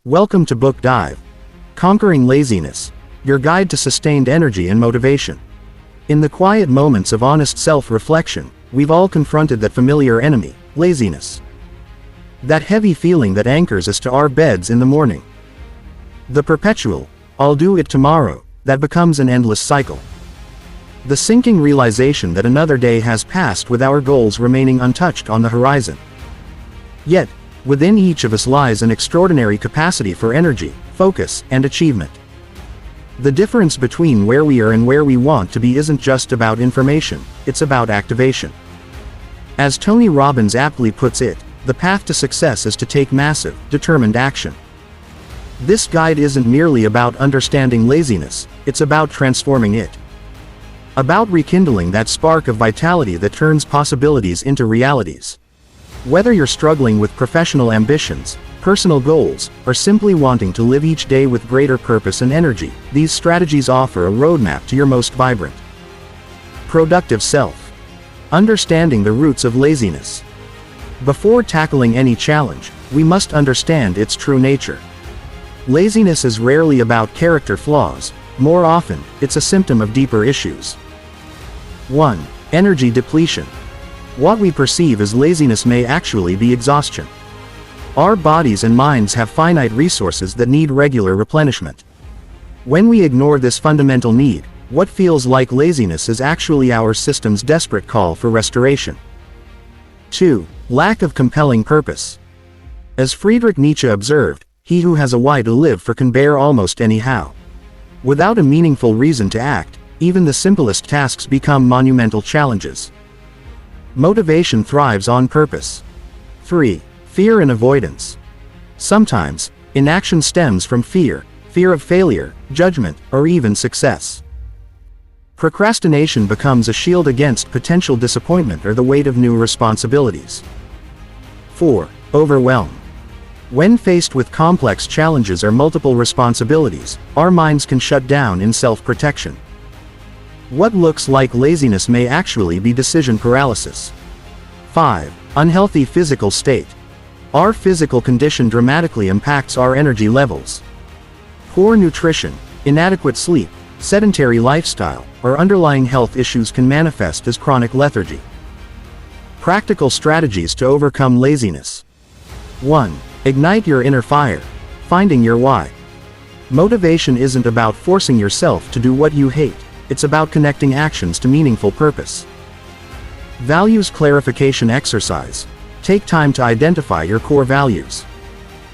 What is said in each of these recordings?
Welcome to Book Dive. Conquering Laziness, your guide to sustained energy and motivation. In the quiet moments of honest self-reflection, we've all confronted that familiar enemy, laziness. That heavy feeling that anchors us to our beds in the morning. The perpetual, "I'll do it tomorrow," that becomes an endless cycle. The sinking realization that another day has passed with our goals remaining untouched on the horizon. Yet, within each of us lies an extraordinary capacity for energy, focus, and achievement. The difference between where we are and where we want to be isn't just about information, it's about activation. As Tony Robbins aptly puts it, the path to success is to take massive, determined action. This guide isn't merely about understanding laziness, it's about transforming it. About rekindling that spark of vitality that turns possibilities into realities. Whether you're struggling with professional ambitions, personal goals, or simply wanting to live each day with greater purpose and energy, these strategies offer a roadmap to your most vibrant, productive self. Understanding the roots of laziness. Before tackling any challenge, we must understand its true nature. Laziness is rarely about character flaws, more often, it's a symptom of deeper issues. 1. Energy depletion. What we perceive as laziness may actually be exhaustion. Our bodies and minds have finite resources that need regular replenishment. When we ignore this fundamental need, what feels like laziness is actually our system's desperate call for restoration. 2. Lack of compelling purpose. As Friedrich Nietzsche observed, he who has a why to live for can bear almost anyhow. Without a meaningful reason to act, even the simplest tasks become monumental challenges. Motivation thrives on purpose. 3. Fear and avoidance. Sometimes, inaction stems from fear of failure, judgment, or even success. Procrastination becomes a shield against potential disappointment or the weight of new responsibilities. 4. Overwhelm. When faced with complex challenges or multiple responsibilities, our minds can shut down in self-protection. What looks like laziness may actually be decision paralysis. 5. Unhealthy physical state. Our physical condition dramatically impacts our energy levels. Poor nutrition, inadequate sleep, sedentary lifestyle, or underlying health issues can manifest as chronic lethargy. Practical strategies to overcome laziness. 1. Ignite your inner fire. Finding your why. Motivation isn't about forcing yourself to do what you hate, it's about connecting actions to meaningful purpose. Values clarification exercise. Take time to identify your core values.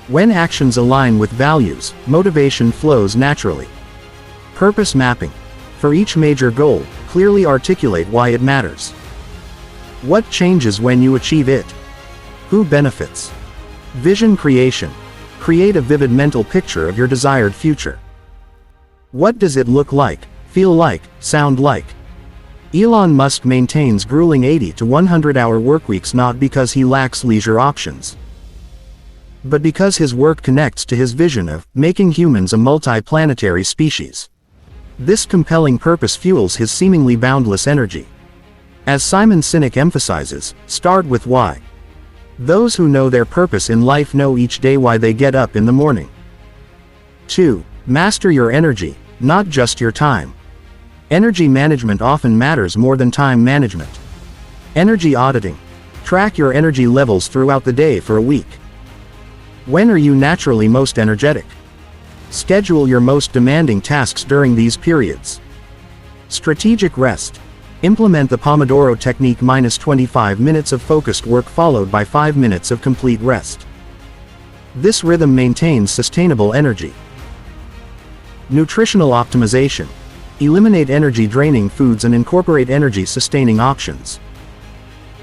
When actions align with values, motivation flows naturally. Purpose mapping. For each major goal, clearly articulate why it matters. What changes when you achieve it? Who benefits? Vision creation. Create a vivid mental picture of your desired future. What does it look like, feel like, sound like? Elon Musk maintains grueling 80 to 100-hour workweeks not because he lacks leisure options, but because his work connects to his vision of making humans a multi-planetary species. This compelling purpose fuels his seemingly boundless energy. As Simon Sinek emphasizes, start with why. Those who know their purpose in life know each day why they get up in the morning. 2. Master your energy, not just your time. Energy management often matters more than time management. Energy auditing. Track your energy levels throughout the day for a week. When are you naturally most energetic? Schedule your most demanding tasks during these periods. Strategic rest. Implement the Pomodoro technique -25 minutes of focused work followed by 5 minutes of complete rest. This rhythm maintains sustainable energy. Nutritional optimization. Eliminate energy-draining foods and incorporate energy-sustaining options.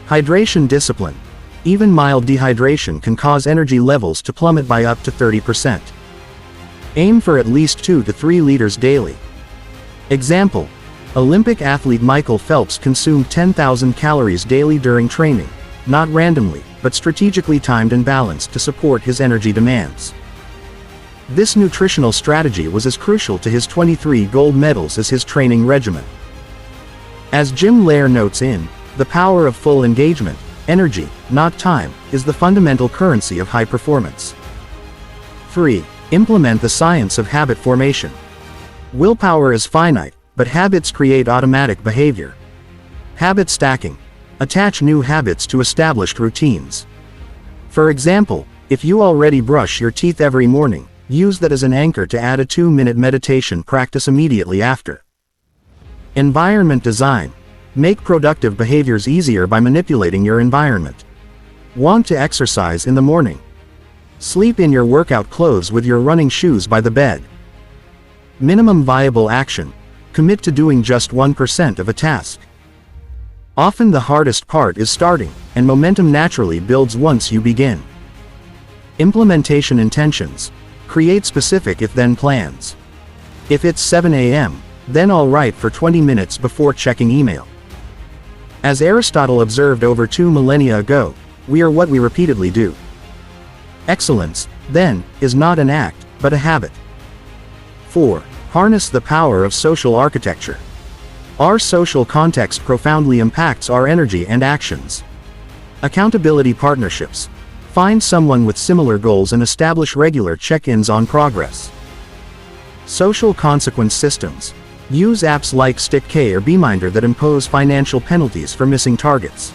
Hydration discipline. Even mild dehydration can cause energy levels to plummet by up to 30%. Aim for at least 2 to 3 liters daily. Example: Olympic athlete Michael Phelps consumed 10,000 calories daily during training, not randomly, but strategically timed and balanced to support his energy demands. This nutritional strategy was as crucial to his 23 gold medals as his training regimen. As Jim Lair notes in The Power of Full Engagement, energy, not time, is the fundamental currency of high performance. 3. Implement the science of habit formation. Willpower is finite, but habits create automatic behavior. Habit stacking. Attach new habits to established routines. For example, if you already brush your teeth every morning, use that as an anchor to add a 2-minute meditation practice immediately after. Environment design. Make productive behaviors easier by manipulating your environment. Want to exercise in the morning? Sleep in your workout clothes with your running shoes by the bed. Minimum viable action. Commit to doing just 1% of a task. Often the hardest part is starting, and momentum naturally builds once you begin. Implementation intentions. Create specific if-then plans. If it's 7 a.m., then I'll write for 20 minutes before checking email. As Aristotle observed over 2 millennia ago, we are what we repeatedly do. Excellence, then, is not an act, but a habit. 4. Harness the power of social architecture. Our social context profoundly impacts our energy and actions. Accountability partnerships. Find someone with similar goals and establish regular check-ins on progress. Social consequence systems. Use apps like StickK or Beeminder that impose financial penalties for missing targets.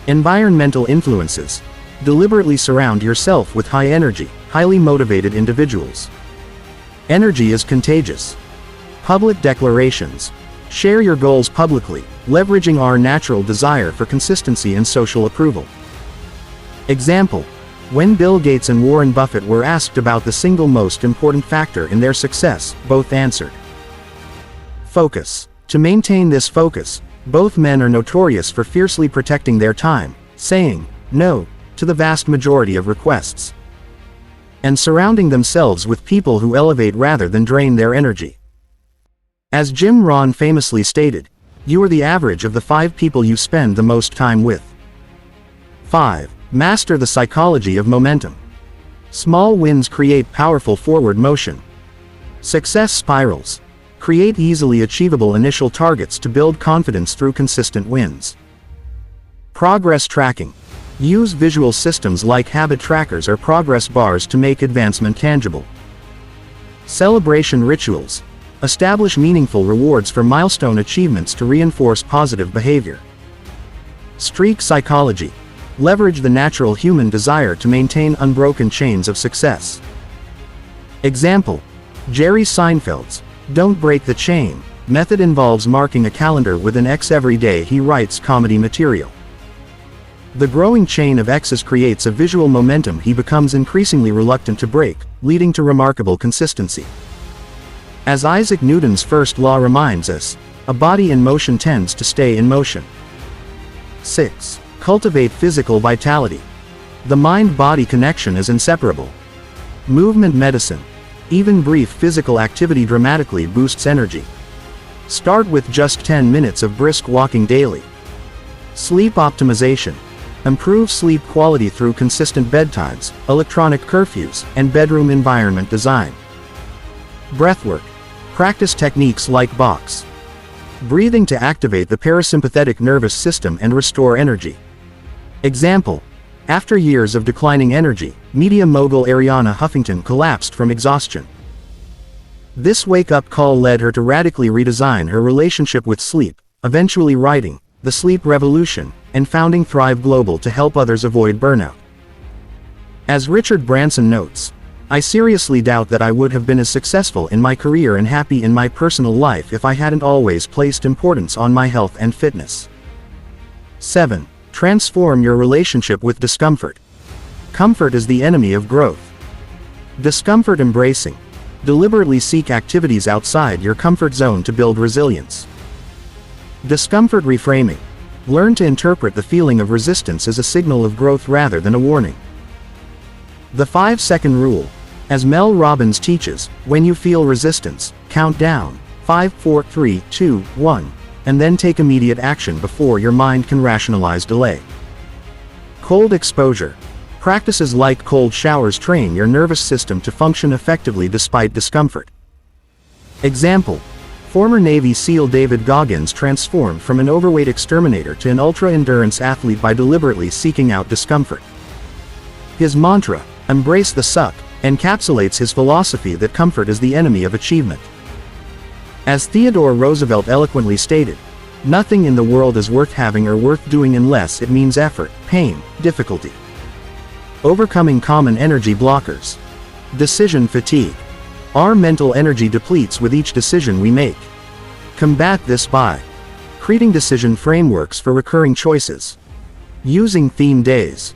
Environmental influences. Deliberately surround yourself with high-energy, highly motivated individuals. Energy is contagious. Public declarations. Share your goals publicly, leveraging our natural desire for consistency and social approval. Example. When Bill Gates and Warren Buffett were asked about the single most important factor in their success, both answered. Focus. To maintain this focus, both men are notorious for fiercely protecting their time, saying no to the vast majority of requests, and surrounding themselves with people who elevate rather than drain their energy. As Jim Rohn famously stated, you are the average of the 5 people you spend the most time with. 5. Master the psychology of momentum. Small wins create powerful forward motion. Success spirals. Create easily achievable initial targets to build confidence through consistent wins. Progress tracking. Use visual systems like habit trackers or progress bars to make advancement tangible. Celebration rituals. Establish meaningful rewards for milestone achievements to reinforce positive behavior. Streak psychology. Leverage the natural human desire to maintain unbroken chains of success. Example. Jerry Seinfeld's "Don't break the chain" method involves marking a calendar with an X every day he writes comedy material. The growing chain of X's creates a visual momentum he becomes increasingly reluctant to break, leading to remarkable consistency. As Isaac Newton's first law reminds us, a body in motion tends to stay in motion. 6. Cultivate physical vitality. The mind-body connection is inseparable. Movement medicine. Even brief physical activity dramatically boosts energy. Start with just 10 minutes of brisk walking daily. Sleep optimization. Improve sleep quality through consistent bedtimes, electronic curfews, and bedroom environment design. Breathwork. Practice techniques like box breathing to activate the parasympathetic nervous system and restore energy. Example. After years of declining energy, media mogul Arianna Huffington collapsed from exhaustion. This wake-up call led her to radically redesign her relationship with sleep, eventually writing The Sleep Revolution and founding Thrive Global to help others avoid burnout. As Richard Branson notes, I seriously doubt that I would have been as successful in my career and happy in my personal life if I hadn't always placed importance on my health and fitness. 7. Transform your relationship with discomfort. Comfort is the enemy of growth. Discomfort embracing. Deliberately seek activities outside your comfort zone to build resilience. Discomfort reframing. Learn to interpret the feeling of resistance as a signal of growth rather than a warning. The 5-second rule. As Mel Robbins teaches, when you feel resistance, count down 5, 4, 3, 2, 1, and then take immediate action before your mind can rationalize delay. Cold exposure. Practices like cold showers train your nervous system to function effectively despite discomfort. Example. Former Navy SEAL David Goggins transformed from an overweight exterminator to an ultra-endurance athlete by deliberately seeking out discomfort. His mantra, "Embrace the suck, encapsulates his philosophy that comfort is the enemy of achievement. As Theodore Roosevelt eloquently stated, nothing in the world is worth having or worth doing unless it means effort, pain, difficulty. Overcoming common energy blockers. Decision fatigue. Our mental energy depletes with each decision we make. Combat this by creating decision frameworks for recurring choices, using theme days,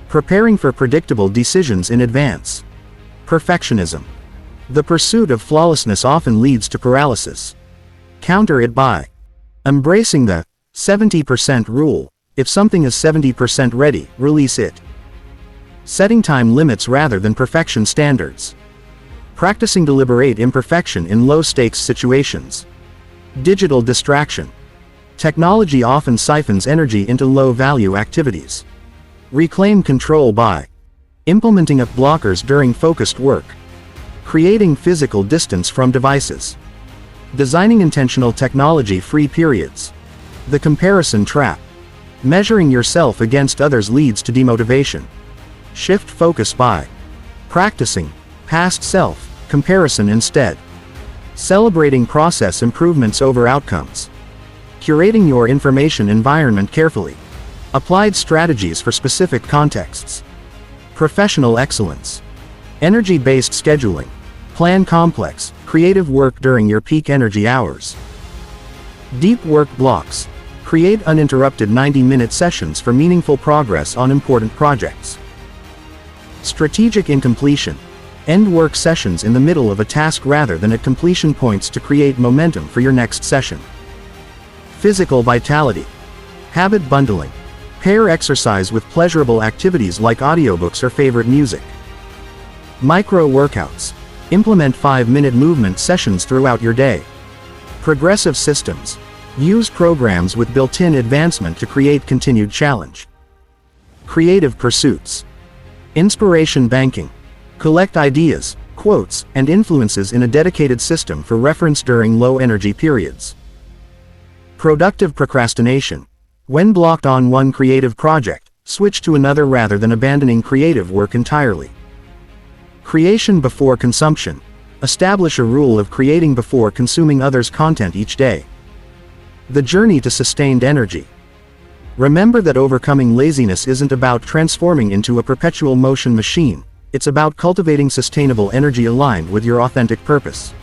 preparing for predictable decisions in advance. Perfectionism. The pursuit of flawlessness often leads to paralysis. Counter it by embracing the 70% rule. If something is 70% ready, release it. Setting time limits rather than perfection standards. Practicing deliberate imperfection in low-stakes situations. Digital distraction. Technology often siphons energy into low-value activities. Reclaim control by implementing up blockers during focused work. Creating physical distance from devices. Designing intentional technology-free periods. The comparison trap. Measuring yourself against others leads to demotivation. Shift focus by practicing past self-comparison instead. Celebrating process improvements over outcomes. Curating your information environment carefully. Applied strategies for specific contexts. Professional excellence. Energy-based scheduling. Plan complex, creative work during your peak energy hours. Deep work blocks. Create uninterrupted 90-minute sessions for meaningful progress on important projects. Strategic incompletion. End work sessions in the middle of a task rather than at completion points to create momentum for your next session. Physical vitality. Habit bundling. Pair exercise with pleasurable activities like audiobooks or favorite music. Micro workouts. Implement 5-minute movement sessions throughout your day. Progressive systems. Use programs with built-in advancement to create continued challenge. Creative pursuits. Inspiration banking. Collect ideas, quotes, and influences in a dedicated system for reference during low-energy periods. Productive procrastination. When blocked on one creative project, switch to another rather than abandoning creative work entirely. Creation before consumption. Establish a rule of creating before consuming others' content each day. The journey to sustained energy. Remember that overcoming laziness isn't about transforming into a perpetual motion machine, it's about cultivating sustainable energy aligned with your authentic purpose.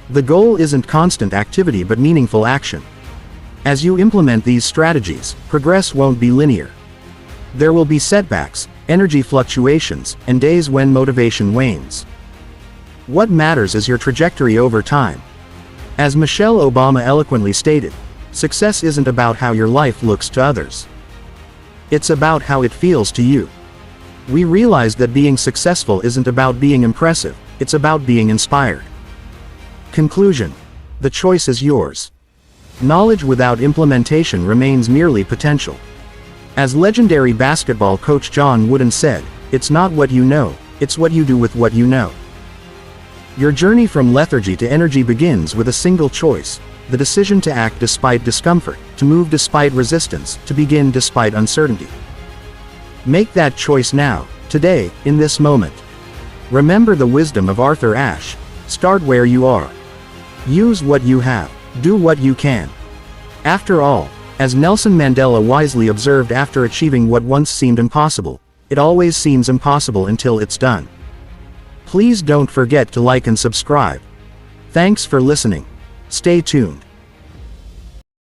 The goal isn't constant activity but meaningful action. As you implement these strategies, progress won't be linear. There will be setbacks, energy fluctuations, and days when motivation wanes. What matters is your trajectory over time. As Michelle Obama eloquently stated, success isn't about how your life looks to others. It's about how it feels to you. We realized that being successful isn't about being impressive, it's about being inspired. Conclusion. The choice is yours. Knowledge without implementation remains merely potential. As legendary basketball coach John Wooden said, it's not what you know, it's what you do with what you know. Your journey from lethargy to energy begins with a single choice, the decision to act despite discomfort, to move despite resistance, to begin despite uncertainty. Make that choice now, today, in this moment. Remember the wisdom of Arthur Ashe: start where you are. Use what you have, do what you can. After all, as Nelson Mandela wisely observed after achieving what once seemed impossible, it always seems impossible until it's done. Please don't forget to like and subscribe. Thanks for listening. Stay tuned.